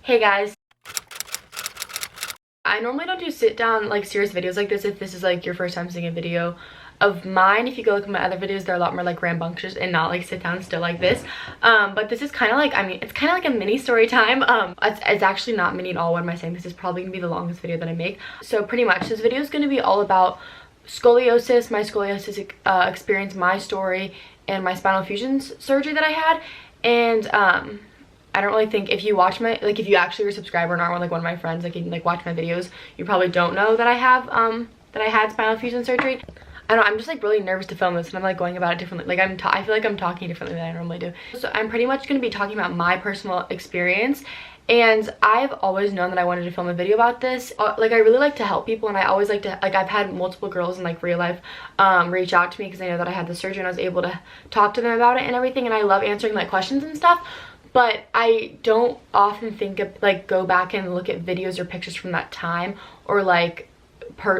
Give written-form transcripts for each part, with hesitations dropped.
Hey guys. I normally don't do sit down like serious videos like this if this is like your first time seeing a video of mine. If you go look at my other videos, they're a lot more like rambunctious and not like sit down still like this. But this is kind of like, I mean, it's kind of like a mini story time. It's actually not mini at all. What am I saying? This is probably gonna be the longest video that I make. So pretty much this video is gonna be all about scoliosis, my scoliosis experience, my story, and my spinal fusion surgery that I had. And I don't really think if you watch my, like if you actually are a subscriber and aren't like one of my friends, like you can like watch my videos, you probably don't know that I have that I had spinal fusion surgery. I don't know, I'm just like really nervous to film this and I'm like going about it differently. Like I feel like I'm talking differently than I normally do. So I'm pretty much going to be talking about my personal experience, and I've always known that I wanted to film a video about this. Like I really like to help people, and I always like to, like I've had multiple girls in like real life reach out to me because I know that I had the surgery and I was able to talk to them about it and everything, and I love answering like questions and stuff. But I don't often think of like go back and look at videos or pictures from that time, or like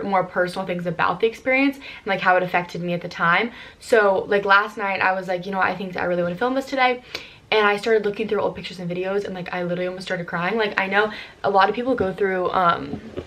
more personal things about the experience and like how it affected me at the time. So like last night I was like, you know, I think I really want to film this today. And I started looking through old pictures and videos, and like I literally almost started crying. Like I know a lot of people go through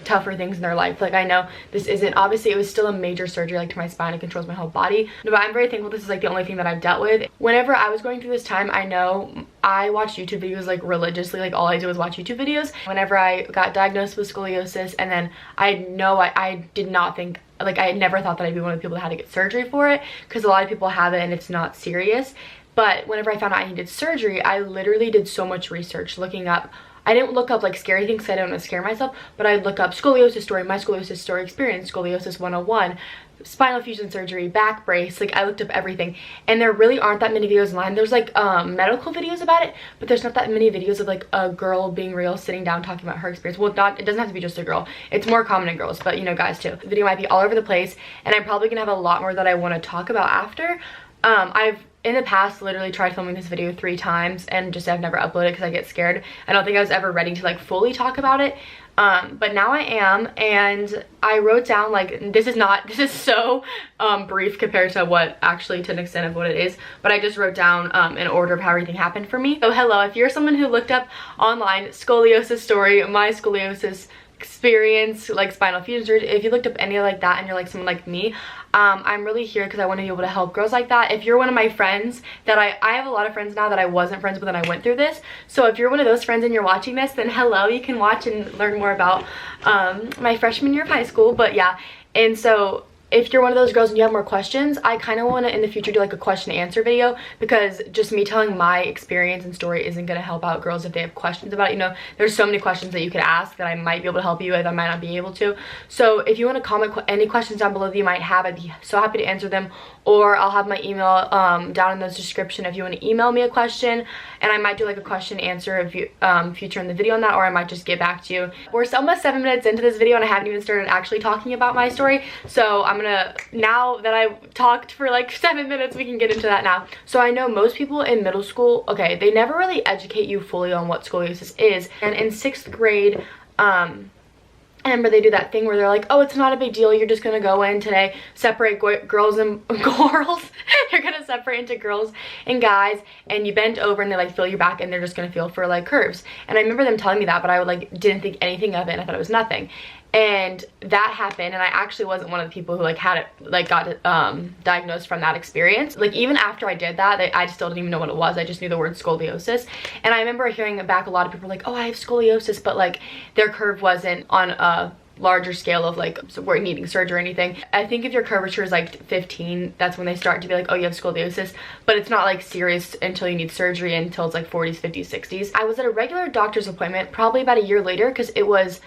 tougher things in their life. Like I know this isn't, obviously it was still a major surgery like to my spine. It controls my whole body, but I'm very thankful this is like the only thing that I've dealt with. Whenever I was going through this time, I know I watched YouTube videos like religiously. Like all I do is watch YouTube videos. Whenever I got diagnosed with scoliosis, and then I did not think, like I never thought that I'd be one of the people that had to get surgery for it, because a lot of people have it and it's not serious. But whenever I found out I needed surgery, I literally did so much research looking up. I didn't look up like scary things because I don't want to scare myself, but I'd look up scoliosis story, my scoliosis story experience, scoliosis 101, spinal fusion surgery, back brace. Like I looked up everything, and there really aren't that many videos online. There's like medical videos about it, but there's not that many videos of like a girl being real, sitting down talking about her experience. Well, it doesn't have to be just a girl. It's more common in girls, but you know, guys too. The video might be all over the place, and I'm probably gonna have a lot more that I want to talk about after. I've in the past literally tried filming this video 3 times and just I've never uploaded because I get scared. I don't think I was ever ready to like fully talk about it, but now I am. And I wrote down, like, this is so brief compared to what actually, to an extent of what it is, but I just wrote down an order of how everything happened for me. So hello, if you're someone who looked up online scoliosis story, my scoliosis experience, like spinal fusion surgery, if you looked up any like that and you're like someone like me, I'm really here because I want to be able to help girls like that. If you're one of my friends that I have a lot of friends now that I wasn't friends with when I went through this, so if you're one of those friends and you're watching this, then hello, you can watch and learn more about my freshman year of high school. But yeah, and so if you're one of those girls and you have more questions, I kind of want to in the future do like a question and answer video, because just me telling my experience and story isn't going to help out girls if they have questions about it. You know, there's so many questions that you could ask that I might be able to help you with, I might not be able to. So if you want to comment any questions down below that you might have, I'd be so happy to answer them, or I'll have my email down in the description if you want to email me a question, and I might do like a question and answer if you future in the video on that, or I might just get back to you. We're almost 7 minutes into this video and I haven't even started actually talking about my story, so I'm gonna, now that I talked for like 7 minutes, we can get into that now. So I know most people in middle school, okay, they never really educate you fully on what scoliosis is, and in 6th grade, I remember they do that thing where they're like, oh, it's not a big deal, you're just gonna go in today, separate girls and girls. You're gonna separate into girls and guys, and you bend over and they like feel your back and they're just gonna feel for like curves. And I remember them telling me that, but I like didn't think anything of it and I thought it was nothing. And that happened, and I actually wasn't one of the people who like had it, like got diagnosed from that experience. Like even after I did that, I still didn't even know what it was. I just knew the word scoliosis. And I remember hearing back a lot of people like, oh, I have scoliosis, but like their curve wasn't on a larger scale of like, so we're needing surgery or anything. I think if your curvature is like 15, that's when they start to be like, oh, you have scoliosis, but it's not like serious until you need surgery until it's like 40s, 50s, 60s. I was at a regular doctor's appointment probably about a year later, because it was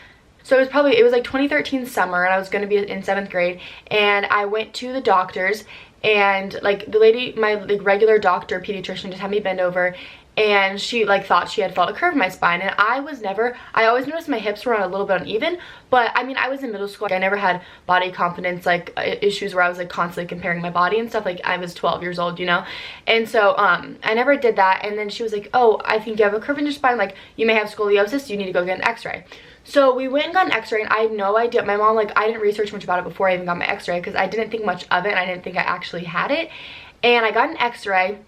like 2013 summer, and I was going to be in 7th grade, and I went to the doctor's, and like the lady, my like regular doctor, pediatrician, just had me bend over, and she like thought she had felt a curve in my spine. And I always noticed my hips were a little bit uneven, but I mean, I was in middle school, I never had body confidence like issues where I was like constantly comparing my body and stuff. Like I was 12 years old, you know, and so I never did that. And then she was like, oh, I think you have a curve in your spine, like you may have scoliosis, you need to go get an x-ray. So we went and got an x-ray, and I had no idea. My mom, like, I didn't research much about it before I even got my x-ray because I didn't think much of it and I didn't think I actually had it. And I got an x-ray,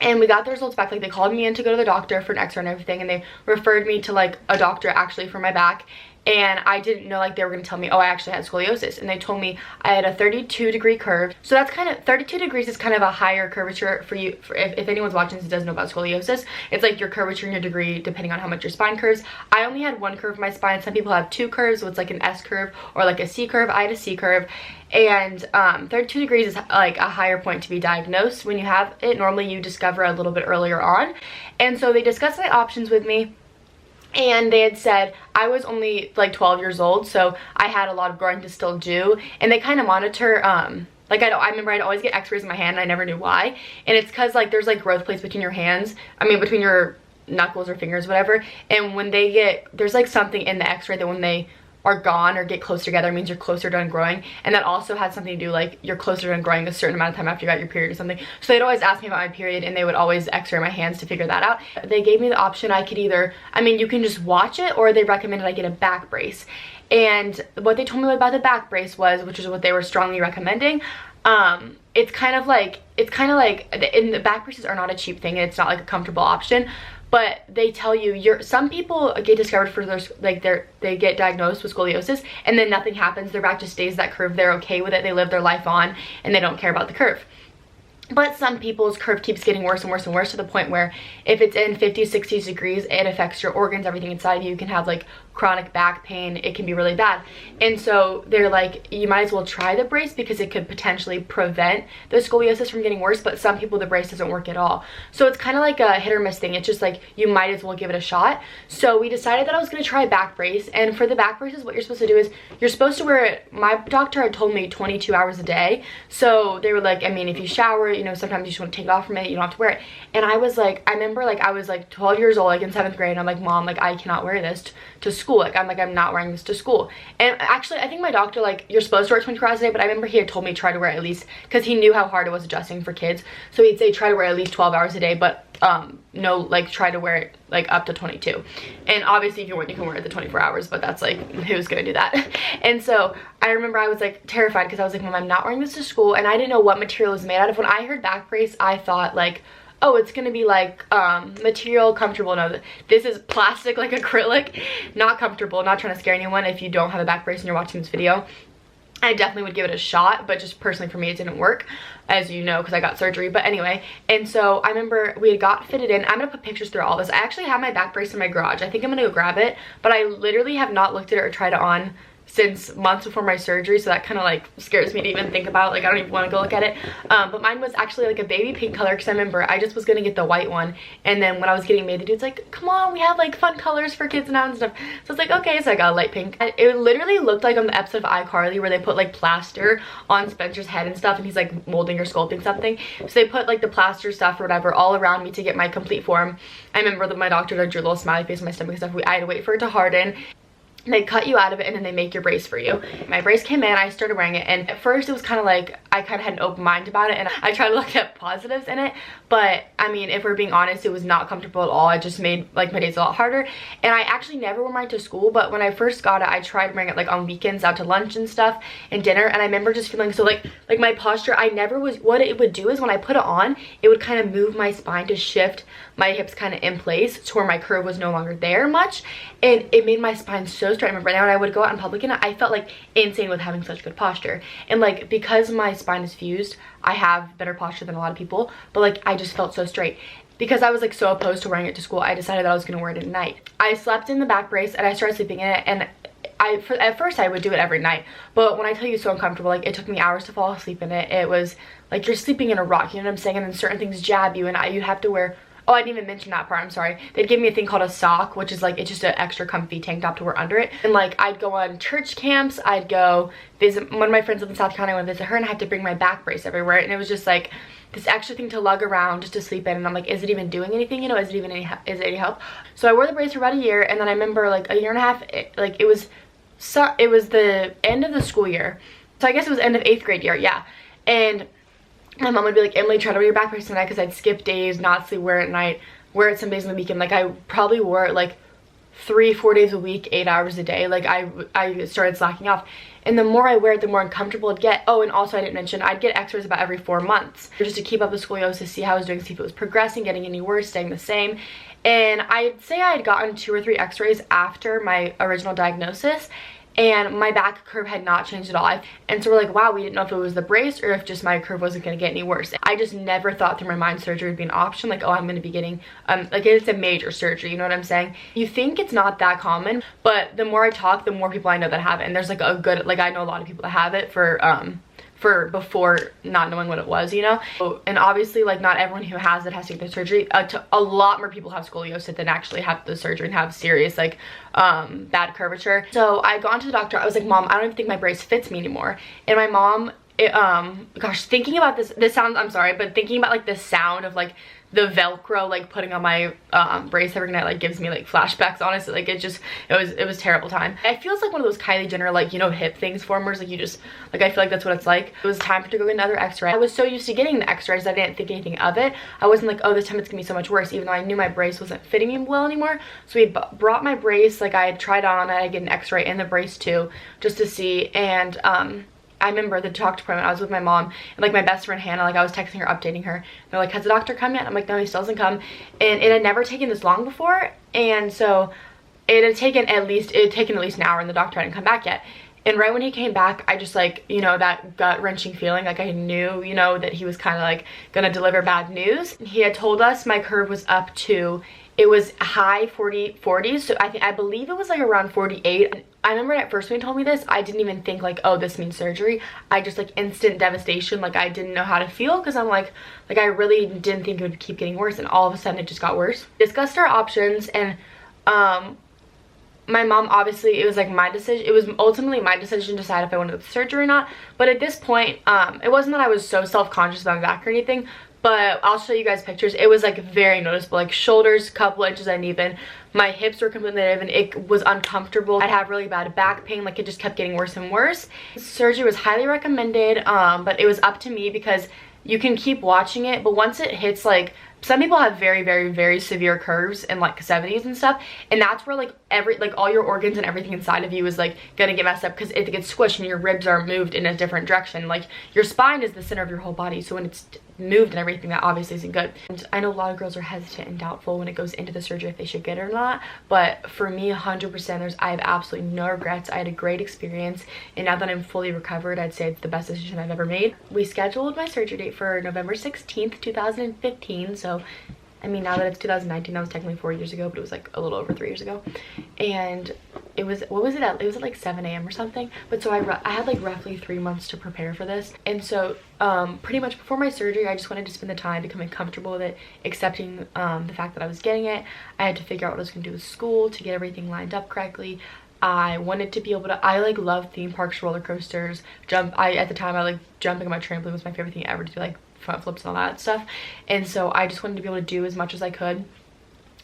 And we got the results back. Like, they called me in to go to the doctor for an x-ray and everything, and they referred me to like a doctor actually for my back. And I didn't know, like, they were going to tell me, oh, I actually had scoliosis. And they told me I had a 32-degree curve. So that's kind of, 32 degrees is kind of a higher curvature for you. If anyone's watching this and doesn't know about scoliosis, it's like your curvature and your degree depending on how much your spine curves. I only had one curve in my spine. Some people have two curves, so it's like an S curve or like a C curve. I had a C curve. And 32 degrees is like a higher point to be diagnosed. When you have it, normally you discover a little bit earlier on. And so they discussed my options with me. And they had said I was only like 12 years old, so I had a lot of growing to still do. And they kind of monitor, like I remember I'd always get x-rays in my hand and I never knew why. And it's because like there's like growth plates between your hands, between your knuckles or fingers, whatever. And when they get, there's like something in the x-ray that when they are gone or get close together means you're closer done growing. And that also had something to do, like, you're closer done growing a certain amount of time after you got your period or something. So they'd always ask me about my period, and they would always x-ray my hands to figure that out. They gave me the option. I could either, you can just watch it, or they recommended I get a back brace. And what they told me about the back brace was, which is what they were strongly recommending, it's kind of like, and the back braces are not a cheap thing, and it's not like a comfortable option. But they tell you, some people get discovered for their, like, they get diagnosed with scoliosis and then nothing happens. Their back just stays that curve. They're okay with it. They live their life on and they don't care about the curve. But some people's curve keeps getting worse and worse and worse, to the point where if it's in 50, 60 degrees, it affects your organs, everything inside you. You can have like chronic back pain. It can be really bad. And so they're like, you might as well try the brace because it could potentially prevent the scoliosis from getting worse. But some people, the brace doesn't work at all. So it's kind of like a hit or miss thing. It's just like, you might as well give it a shot. So we decided that I was going to try a back brace. And for the back braces, what you're supposed to do is you're supposed to wear it. My doctor had told me 22 hours a day. So they were like, if you shower, sometimes you just want to take it off from it, you don't have to wear it. And I was like, I remember like I was like 12 years old, like in 7th grade, and I'm like, Mom, like I cannot wear this to school. Like I'm not wearing this to school. And actually I think my doctor, like, you're supposed to wear it 24 hours a day, but I remember he had told me try to wear it at least, because he knew how hard it was adjusting for kids. So he'd say try to wear at least 12 hours a day, but no, like try to wear it like up to 22. And obviously if you want, you can wear it the 24 hours, but that's like, who's gonna do that? And so I remember I was like terrified, because I was like, Mom, I'm not wearing this to school. And I didn't know what material it was made out of. When I heard back brace, I thought like, oh, it's gonna be like material comfortable. No, this is plastic, like acrylic, not comfortable. Not trying to scare anyone. If you don't have a back brace and you're watching this video, I definitely would give it a shot, but just personally for me it didn't work, as you know, because I got surgery. But anyway, and so I remember we had got fitted in. I'm gonna put pictures through all this. I actually have my back brace in my garage. I think I'm gonna go grab it, but I literally have not looked at it or tried it on since months before my surgery, so that kind of like scares me to even think about. Like I don't even want to go look at it. But mine was actually like a baby pink color, because I remember I just was gonna get the white one, and then when I was getting made, the dude's like, come on, we have like fun colors for kids now and stuff. So it's like, okay, so I got a light pink. It literally looked like on the episode of iCarly where they put like plaster on Spencer's head and stuff, and he's like molding or sculpting something. So they put like the plaster stuff or whatever all around me to get my complete form. I remember that my doctor drew a little smiley face on my stomach and stuff. I had to wait for it to harden. They cut you out of it, and then they make your brace for you. My brace came in, I started wearing it, and at first it was kind of like, I kind of had an open mind about it, and I tried to look at positives in it. But if we're being honest, it was not comfortable at all. It just made like my days a lot harder. And I actually never wore mine to school, but when I first got it, I tried wearing it like on weekends out to lunch and stuff and dinner. And I remember just feeling so like my posture, I never was, what it would do is when I put it on, it would kind of move my spine to shift my hips kind of in place to where my curve was no longer there much, and it made my spine so straight. I remember now when I would go out in public, and I felt like insane with having such good posture. And like, because my spine is fused, I have better posture than a lot of people, but like I just felt so straight. Because I was like so opposed to wearing it to school, I decided that I was gonna wear it at night. I slept in the back brace and I started sleeping in it, and at first I would do it every night, but when I tell you it's so uncomfortable, like it took me hours to fall asleep in it. It was like you're sleeping in a rock, you know what I'm saying? And then certain things jab you, and you have to wear, oh, I didn't even mention that part, I'm sorry. They'd give me a thing called a sock, which is like, it's just an extra comfy tank top to wear under it. And like, I'd go on church camps, I'd go visit, one of my friends lived in South Carolina, I went to visit her, and I had to bring my back brace everywhere. And it was just like this extra thing to lug around just to sleep in. And I'm like, is it even doing anything? You know, is it any help? So I wore the brace for about a year, and then I remember like a year and a half, it was the end of the school year. So I guess it was end of 8th grade year, yeah. And my mom would be like, Emily, try to wear your back brace tonight, because I'd skip days, not sleep, wear it at night, wear it some days in the weekend. Like I probably wore it like 3-4 days a week, 8 hours a day. Like I started slacking off, and the more I wear it, the more uncomfortable it'd get. Oh, and also I didn't mention, I'd get x-rays about every 4 months just to keep up with scoliosis, see how I was doing, see if it was progressing, getting any worse, staying the same. And I'd say I had gotten 2 or 3 x-rays after my original diagnosis, and my back curve had not changed at all. And so we're like, wow, we didn't know if it was the brace or if just my curve wasn't going to get any worse. I just never thought through my mind surgery would be an option. Like, oh, I'm going to be getting like, it's a major surgery, you know what I'm saying? You think it's not that common, but the more I talk, the more people I know that have it. And there's like a good, like, I know a lot of people that have it for before not knowing what it was, you know. So, and obviously, like, not everyone who has it has to get the surgery. A lot more people have scoliosis than actually have the surgery and have serious, like, bad curvature. So I gone to the doctor. I was like, Mom, I don't even think my brace fits me anymore. And my mom, gosh, thinking about this sounds, I'm sorry, but thinking about like the sound of like the Velcro like putting on my brace every night like gives me like flashbacks, honestly. Like it was terrible time. I feel it's like one of those Kylie Jenner, like, you know, hip things formers, like you just, like, I feel like that's what it's like. It was time to go get another x-ray. I was so used to getting the x-rays, I didn't think anything of it. I wasn't like, oh, this time it's gonna be so much worse, even though I knew my brace wasn't fitting me well anymore. So we brought my brace, like I had tried on it, I get an x-ray and the brace too, just to see. And I remember the doctor appointment, I was with my mom and like my best friend Hannah, like I was texting her, updating her. They're like, has the doctor come yet? I'm like, no, he still hasn't come. And it had never taken this long before. And so it had taken at least an hour and the doctor hadn't come back yet. And right when he came back, I just, like, you know, that gut-wrenching feeling, like I knew, you know, that he was kind of like gonna deliver bad news. He had told us my curve was up to, it was high 40s, so I believe it was like around 48. I remember at first when he told me this, I didn't even think like, oh, this means surgery. I just, like, instant devastation, like I didn't know how to feel, because I'm like I really didn't think it would keep getting worse, and all of a sudden it just got worse. Discussed our options, and my mom, obviously, it was like my decision. It was ultimately my decision to decide if I wanted the surgery or not. But at this point, it wasn't that I was so self-conscious about my back or anything, but I'll show you guys pictures. It was like very noticeable, like shoulders, couple inches uneven. My hips were completely uneven. It was uncomfortable. I'd have really bad back pain, like it just kept getting worse and worse. Surgery was highly recommended, but it was up to me, because you can keep watching it, but once it hits, like, some people have very, very, very severe curves in like 70s and stuff, and that's where like all your organs and everything inside of you is like gonna get messed up, because it gets squished and your ribs are moved in a different direction. Like your spine is the center of your whole body, so when it's moved and everything, that obviously isn't good. And I know a lot of girls are hesitant and doubtful when it goes into the surgery if they should get it or not, but for me, 100%, I have absolutely no regrets. I had a great experience, and now that I'm fully recovered, I'd say it's the best decision I've ever made. We scheduled my surgery date for November 16th, 2015, so I mean, now that it's 2019, that was technically 4 years ago, but it was like a little over 3 years ago. And it was, what was it at? It was at like 7 a.m. or something. But so I had like roughly 3 months to prepare for this. And so pretty much before my surgery, I just wanted to spend the time becoming comfortable with it, accepting the fact that I was getting it. I had to figure out what I was going to do with school to get everything lined up correctly. I wanted to be able to, I like love theme parks, roller coasters, at the time I like jumping on my trampoline was my favorite thing ever to do, like front flips and all that stuff. And so I just wanted to be able to do as much as I could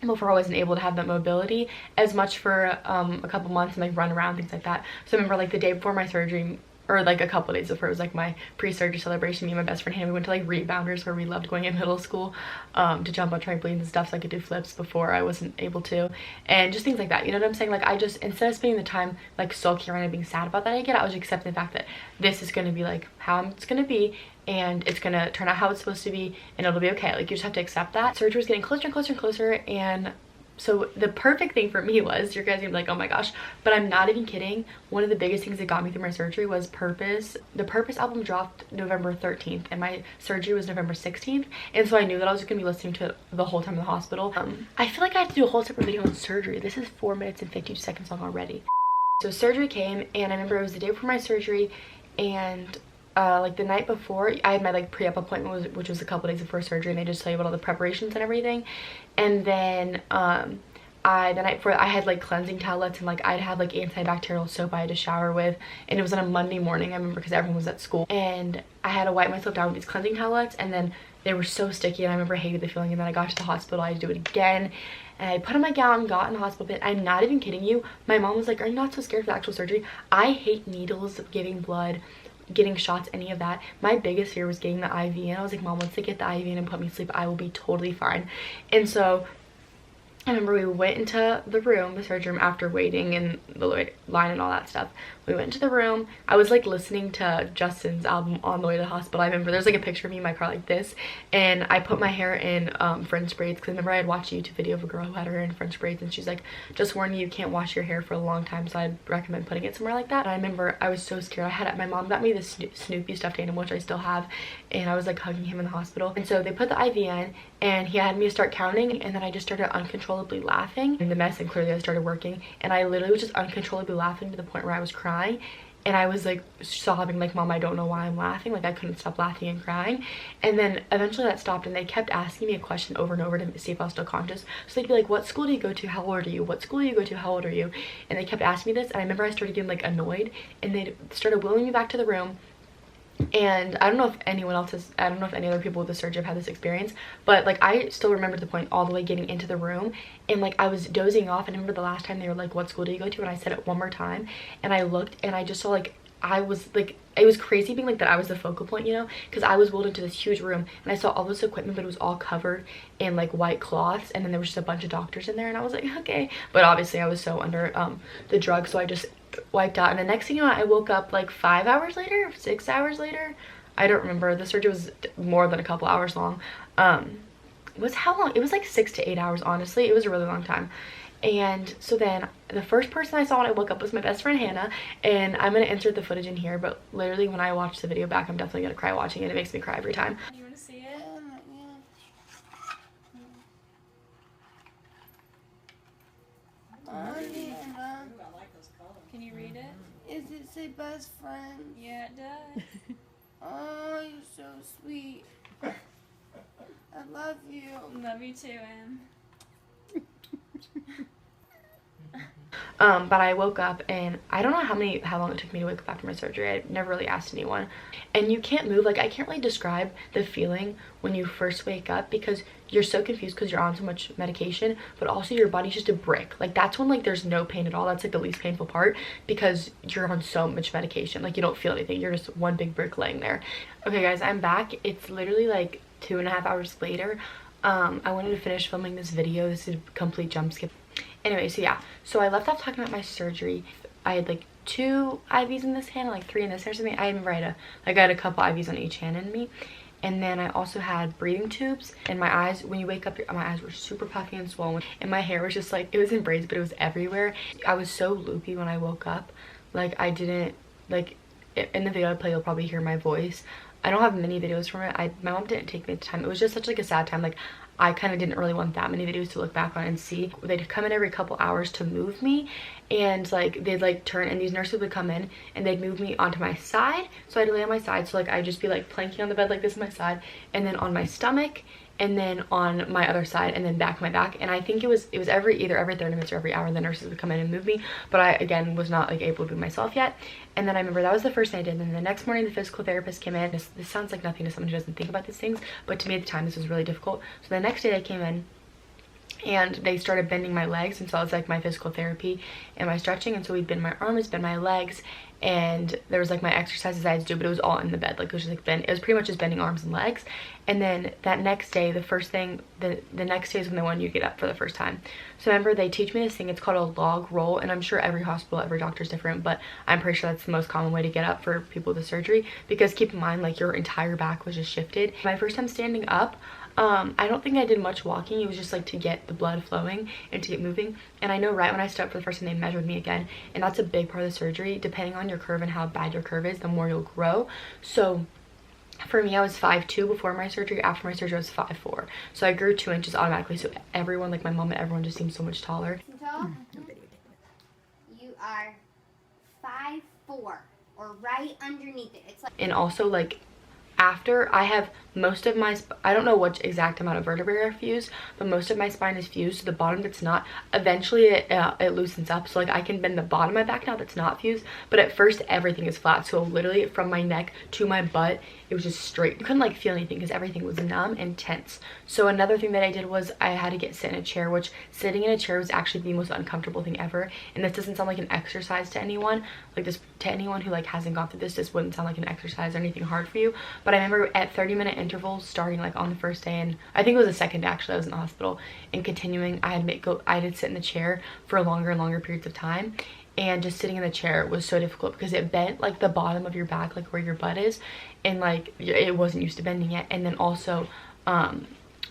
before I wasn't able to have that mobility as much for a couple months and like run around, things like that. So I remember like the day before my surgery, or like a couple days before, it was like my pre-surgery celebration. Me and my best friend Hannah, we went to like Rebounders, where we loved going in middle school to jump on trampolines and stuff, so I could do flips before I wasn't able to, and just things like that, you know what I'm saying? Like I just, instead of spending the time like sulking around and being sad about that I was accepting the fact that this is going to be like how it's going to be, and it's gonna turn out how it's supposed to be, and it'll be okay. Like you just have to accept that. Surgery was getting closer and closer and closer, and so the perfect thing for me was, you guys are gonna be like, oh my gosh, but I'm not even kidding, one of the biggest things that got me through my surgery was Purpose. The Purpose album dropped November 13th and my surgery was November 16th, and so I knew that I was gonna be listening to it the whole time in the hospital. I feel like I have to do a whole separate video on surgery. This is 4 minutes and 52 seconds long already. So surgery came, and I remember it was the day before my surgery, and like the night before, I had my like pre-op appointment, which was a couple days before surgery, and they just tell you about all the preparations and everything. And then the night before, I had like cleansing towelettes, and like I'd had like antibacterial soap I had to shower with, and it was on a Monday morning, I remember, because everyone was at school, and I had to wipe myself down with these cleansing towelettes, and then they were so sticky, and I remember I hated the feeling. And then I got to the hospital, I had to do it again, and I put on my gown, got in the hospital bed. I'm not even kidding you, my mom was like, are you not so scared for the actual surgery? I hate needles, giving blood, getting shots, any of that. My biggest fear was getting the IV, and I was like, Mom, once they get the IV in and put me to sleep, I will be totally fine. And so I remember we went into the room, the surgery room, after waiting in the line and all that stuff. We went into the room. I was like listening to Justin's album on the way to the hospital. I remember there's like a picture of me in my car like this, and I put my hair in French braids, because I remember I had watched a YouTube video of a girl who had her hair in French braids, and she's like, just warning you, can't wash your hair for a long time, so I'd recommend putting it somewhere like that. And I remember I was so scared. My mom got me this Snoopy stuffed animal, which I still have, and I was like hugging him in the hospital. And so they put the IV in, and he had me start counting, and then I just started uncontrollably laughing in the mess, and clearly I started working, and I literally was just uncontrollably laughing to the point where I was crying. And I was like sobbing, like, Mom, I don't know why I'm laughing. Like, I couldn't stop laughing and crying. And then eventually that stopped, and they kept asking me a question over and over to see if I was still conscious. So they'd be like, what school do you go to? How old are you? What school do you go to? How old are you? And they kept asking me this, and I remember I started getting like annoyed, and they started wheeling me back to the room. And I don't know if anyone else has, I don't know if any other people with the surgery have had this experience, but like I still remember the point all the way getting into the room, and like I was dozing off. And I remember the last time they were like, what school do you go to? And I said it one more time, and I looked, and I just saw like, I was like, it was crazy being like that I was the focal point, you know, because I was wheeled into this huge room, and I saw all this equipment, but it was all covered in like white cloths, and then there was just a bunch of doctors in there, and I was like, okay. But obviously I was so under the drug, so I just wiped out. And the next thing you know, I woke up like 5 hours later, 6 hours later. I don't remember. The surgery was more than a couple hours long. How long? It was like 6 to 8 hours, honestly. It was a really long time. And so then the first person I saw when I woke up was my best friend Hannah, and I'm gonna insert the footage in here, but literally when I watch the video back, I'm definitely gonna cry watching it. It makes me cry every time. You want to see it? Can you read it? Is it say best friend? Yeah, it does. Oh, you're so sweet. I love you. Love you too, Em. But I woke up, and I don't know how long it took me to wake up after my surgery. I never really asked anyone. And you can't move. Like, I can't really describe the feeling when you first wake up, because you're so confused because you're on so much medication, but also your body's just a brick. Like, that's when like there's no pain at all. That's like the least painful part, because you're on so much medication. Like, you don't feel anything. You're just one big brick laying there. Okay guys, I'm back. It's literally like 2.5 hours later. I wanted to finish filming this video. This is a complete jump skip. Anyway, so yeah, so I left off talking about my surgery. I had like 2 IVs in this hand, like 3 in this hand or something. I remember I had a couple IVs on each hand in me. And then I also had breathing tubes, and my eyes, when you wake up, my eyes were super puffy and swollen, and my hair was just like, it was in braids, but it was everywhere. I was so loopy when I woke up. Like, I didn't, like, in the video I play, you'll probably hear my voice. I don't have many videos from it. My mom didn't take me the time. It was just such like a sad time. Like, I kind of didn't really want that many videos to look back on and see. They'd come in every couple hours to move me, and like they'd like turn, and these nurses would come in and they'd move me onto my side, so I'd lay on my side. So like I'd just be like planking on the bed like this on my side, and then on my stomach, and then on my other side, and then back my back. And I think it was either every 30 minutes or every hour the nurses would come in and move me, but I again was not like able to move myself yet. And then I remember that was the first thing I did. And then the next morning the physical therapist came in. This sounds like nothing to someone who doesn't think about these things, but to me at the time this was really difficult. So the next day they came in, and they started bending my legs, and so it was like my physical therapy and my stretching. And so we'd bend my arms, bend my legs, and there was like my exercises I had to do, but it was all in the bed. Like, it was just like it was pretty much just bending arms and legs. And then that next day, the next day is when they wanted you to get up for the first time. So remember, they teach me this thing, it's called a log roll, and I'm sure every hospital, every doctor is different, but I'm pretty sure that's the most common way to get up for people with the surgery, because keep in mind, like, your entire back was just shifted. My first time standing up, I don't think I did much walking. It was just like to get the blood flowing and to get moving. And I know right when I stood up for the first time, they measured me again, and that's a big part of the surgery. Depending on your curve and how bad your curve is, the more you'll grow. So for me, I was 5'2" before my surgery. After my surgery, I was 5'4". So I grew 2 inches automatically. So everyone, like my mom and everyone, just seemed so much taller. You are 5'4", or right underneath it. It's like, and also like after I have most of my, I don't know what exact amount of vertebrae are fused, but most of my spine is fused. So the bottom that's not, eventually it loosens up. So like I can bend the bottom of my back now that's not fused, but at first everything is flat. So literally from my neck to my butt, it was just straight. You couldn't like feel anything because everything was numb and tense. So another thing that I did was I had to sit in a chair, which sitting in a chair was actually the most uncomfortable thing ever. And this doesn't sound like an exercise to anyone, like this, to anyone who like hasn't gone through this wouldn't sound like an exercise or anything hard for you. But I remember at 30-minute intervals starting like on the first day, and I think it was the second day actually I was in the hospital, and continuing, I had to sit in the chair for longer and longer periods of time. And just sitting in the chair was so difficult because it bent like the bottom of your back, like where your butt is, and like it wasn't used to bending yet. And then also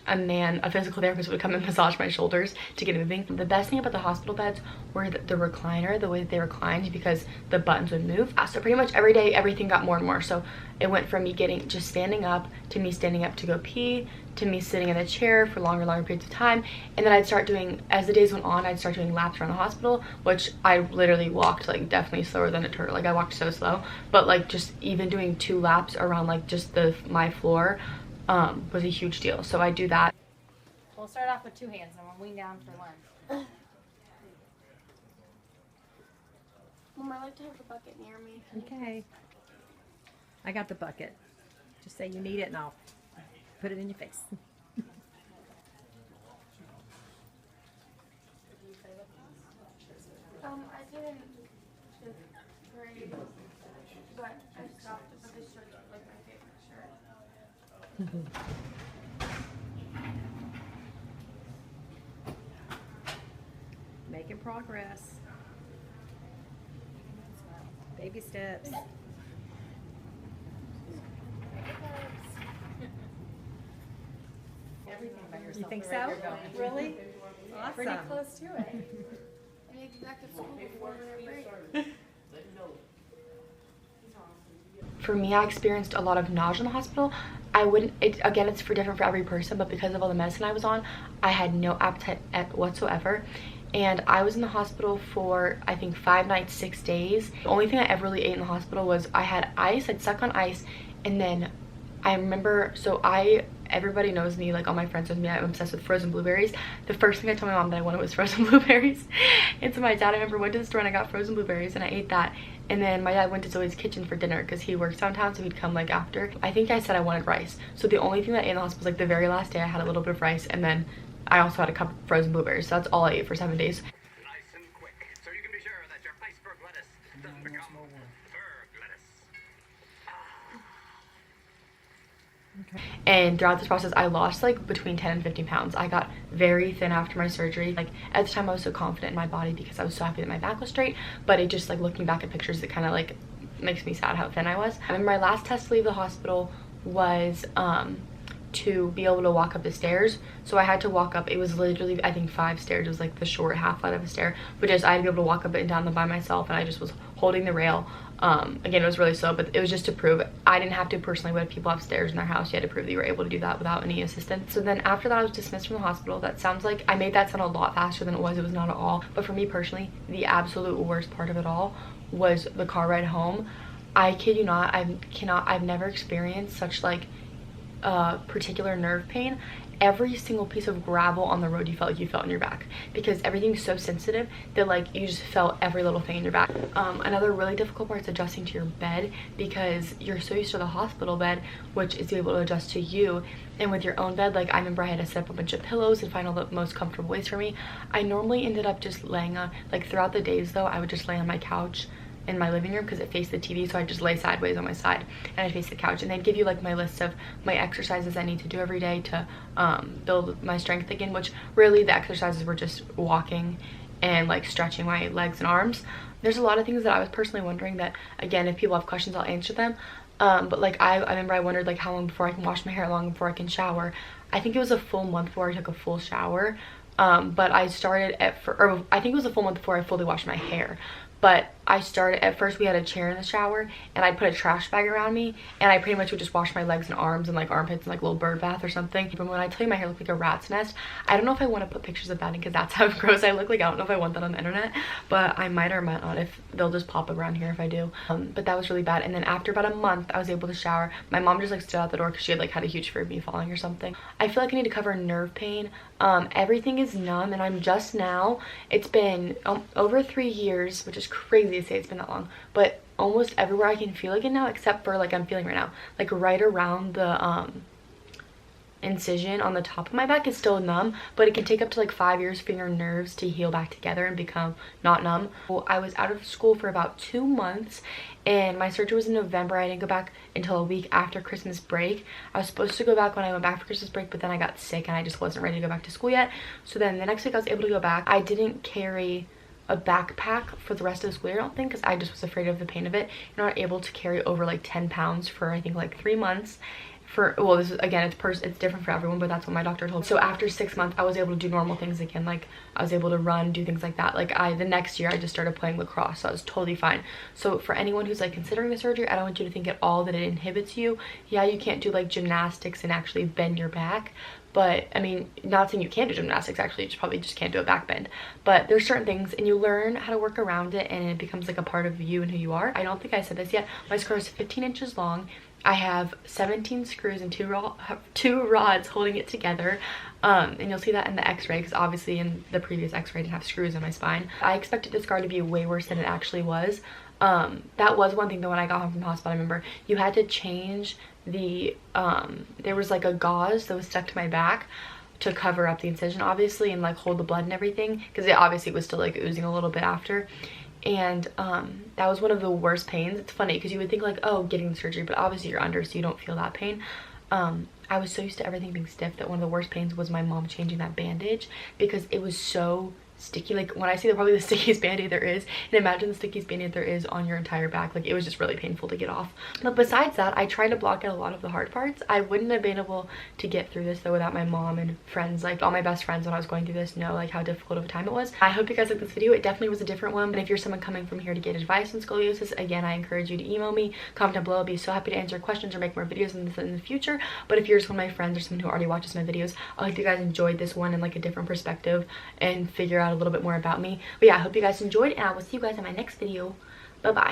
a physical therapist would come and massage my shoulders to get it moving. The best thing about the hospital beds were the recliner, the way that they reclined, because the buttons would move. So pretty much every day everything got more and more. So it went from me just standing up to me standing up to go pee, to me sitting in a chair for longer periods of time. And then I'd start doing, as the days went on, I'd start doing laps around the hospital, which I literally walked like definitely slower than a turtle. Like I walked so slow, but like just even doing 2 laps around like just my floor was a huge deal. So I do that. We'll start off with 2 hands and we'll wean down for 1. Mom, I like to have the bucket near me. Okay. I got the bucket. Just say you need it and I'll put it in your face. I didn't just pray, but I stopped, but this shirt is like my favorite shirt. Making progress. Baby steps. Everything by yourself. You think so? Really? Awesome. Pretty close to it. I need to get back to school before we're break. For me, I experienced a lot of nausea in the hospital. Again, it's different for every person, but because of all the medicine I was on, I had no appetite whatsoever. And I was in the hospital for, I think, 5 nights, 6 days. The only thing I ever really ate in the hospital was I had ice, I'd suck on ice, and then I remember, everybody knows me, like all my friends know me, I'm obsessed with frozen blueberries. The first thing I told my mom that I wanted was frozen blueberries. And so my dad, I remember, went to the store and I got frozen blueberries and I ate that. And then my dad went to Zoe's kitchen for dinner because he works downtown, so he'd come like after. I think I said I wanted rice. So the only thing that I ate in the hospital was like the very last day I had a little bit of rice, and then I also had a cup of frozen blueberries. So that's all I ate for 7 days. Nice and quick, so you can be sure that your iceberg lettuce doesn't become berg lettuce. Okay. And throughout this process, I lost like between 10 and 15 pounds. I got very thin after my surgery. Like at the time, I was so confident in my body because I was so happy that my back was straight. But it just, like, looking back at pictures, it kind of like makes me sad how thin I was. I remember my last test to leave the hospital was to be able to walk up the stairs. So I had to walk up, it was literally, I think, 5 stairs. It was like the short half flight of a stair, but I had to be able to walk up it and down them by myself, and I just was holding the rail. Again, it was really slow, but it was just to prove I didn't have to personally. When people have stairs in their house, you had to prove that you were able to do that without any assistance. So then after that, I was dismissed from the hospital. That sounds like I made that sound a lot faster than it was. It was not at all. But for me personally, the absolute worst part of it all was the car ride home. I kid you not, I've never experienced such like particular nerve pain. Every single piece of gravel on the road, you felt like you felt in your back, because everything's so sensitive that like you just felt every little thing in your back. Another really difficult part is adjusting to your bed, because you're so used to the hospital bed, which is able to adjust to you. And with your own bed, like I remember I had to set up a bunch of pillows and find all the most comfortable ways for me. I normally ended up just laying on, like throughout the days though, I would just lay on my couch in my living room because it faced the TV, so I just lay sideways on my side and I face the couch, and they'd give you like my list of my exercises I need to do every day to build my strength again, which really the exercises were just walking and like stretching my legs and arms. There's a lot of things that I was personally wondering that, again, if people have questions, I'll answer them. But like I remember I wondered like how long before I can wash my hair, how long before I can shower. I think it was a full month before I took a full shower, but I started I think it was a full month before I fully washed my hair. But I started, at first we had a chair in the shower and I put a trash bag around me, and I pretty much would just wash my legs and arms and like armpits and like a little bird bath or something. But when I tell you my hair looked like a rat's nest, I don't know if I want to put pictures of that in because that's how gross I look. Like I don't know if I want that on the internet, but I might or might not, if they'll just pop up around here if I do. But that was really bad. And then after about a month, I was able to shower. My mom just like stood out the door because she had like had a huge fear of me falling or something. I feel like I need to cover nerve pain. Everything is numb, and I'm just now, it's been over 3 years, which is crazy to say it's been that long, but almost everywhere I can feel again now, except for like I'm feeling right now, like right around the incision on the top of my back is still numb, but it can take up to like 5 years for your nerves to heal back together and become not numb. Well, I was out of school for about 2 months, and my surgery was in November. I didn't go back until a week after Christmas break. I was supposed to go back when I went back for Christmas break, but then I got sick and I just wasn't ready to go back to school yet. So then the next week I was able to go back. I didn't carry a backpack for the rest of the school year, I don't think, because I just was afraid of the pain of it. You're not able to carry over like 10 pounds for I think like 3 months. Well, this is, again, it's different for everyone, but that's what my doctor told me. So after 6 months, I was able to do normal things again. Like I was able to run, do things like that. Like the next year I just started playing lacrosse, so I was totally fine. So for anyone who's like considering the surgery, I don't want you to think at all that it inhibits you. Yeah, you can't do like gymnastics and actually bend your back, but I mean, not saying you can't do gymnastics, actually, you probably just can't do a back bend. But there's certain things, and you learn how to work around it, and it becomes like a part of you and who you are. I don't think I said this yet. My scar is 15 inches long. I have 17 screws and two rods holding it together. And you'll see that in the x-ray, because obviously in the previous x-ray I didn't have screws in my spine. I expected the scar to be way worse than it actually was. That was one thing though. When I got home from the hospital, I remember you had to change the there was like a gauze that was stuck to my back to cover up the incision, obviously, and like hold the blood and everything, because it obviously was still like oozing a little bit after. And that was one of the worst pains. It's funny because you would think like, oh, getting the surgery, but obviously you're under, so you don't feel that pain. I was so used to everything being stiff that one of the worst pains was my mom changing that bandage, because it was so sticky. Like when I say probably the stickiest band-aid there is, and imagine the stickiest band-aid there is on your entire back, like it was just really painful to get off. But besides that, I tried to block out a lot of the hard parts. I wouldn't have been able to get through this though without my mom and friends. Like all my best friends when I was going through this know like how difficult of a time it was. I hope you guys liked this video. It definitely was a different one, and if you're someone coming from here to get advice on scoliosis, again, I encourage you to email me, comment down below. I'll be so happy to answer questions or make more videos on this in the future. But if you're just one of my friends or someone who already watches my videos, I hope you guys enjoyed this one in like a different perspective and figure out a little bit more about me. But yeah, I hope you guys enjoyed, and I will see you guys in my next video. Bye bye.